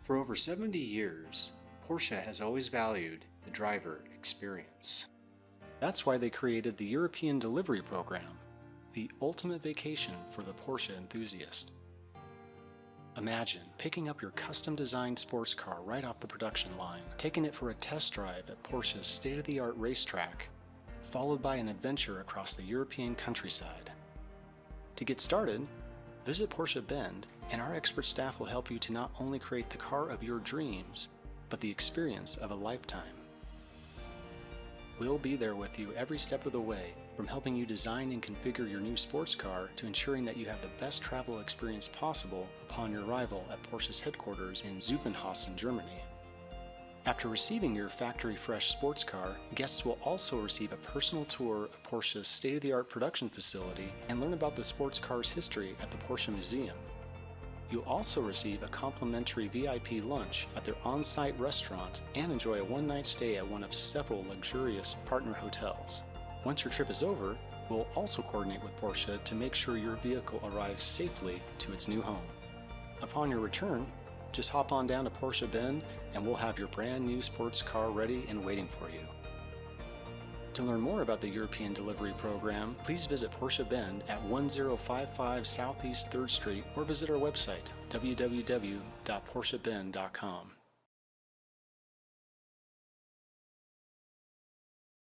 For over 70 years, Porsche has always valued the driver experience. That's why they created the European Delivery program, the ultimate vacation for the Porsche enthusiast. Imagine picking up your custom-designed sports car right off the production line, taking it for a test drive at Porsche's state-of-the-art racetrack, followed by an adventure across the European countryside. To get started, visit Porsche Bend, and our expert staff will help you to not only create the car of your dreams, but the experience of a lifetime. We'll be there with you every step of the way, from helping you design and configure your new sports car to ensuring that you have the best travel experience possible upon your arrival at Porsche's headquarters in Zuffenhausen, Germany. After receiving your factory-fresh sports car, guests will also receive a personal tour of Porsche's state-of-the-art production facility and learn about the sports car's history at the Porsche Museum. You'll also receive a complimentary VIP lunch at their on-site restaurant and enjoy a one-night stay at one of several luxurious partner hotels. Once your trip is over, we'll also coordinate with Porsche to make sure your vehicle arrives safely to its new home. Upon your return, just hop on down to Porsche Bend and we'll have your brand new sports car ready and waiting for you. To learn more about the European Delivery program, please visit Porsche Bend at 1055 Southeast 3rd Street or visit our website, www.porschebend.com.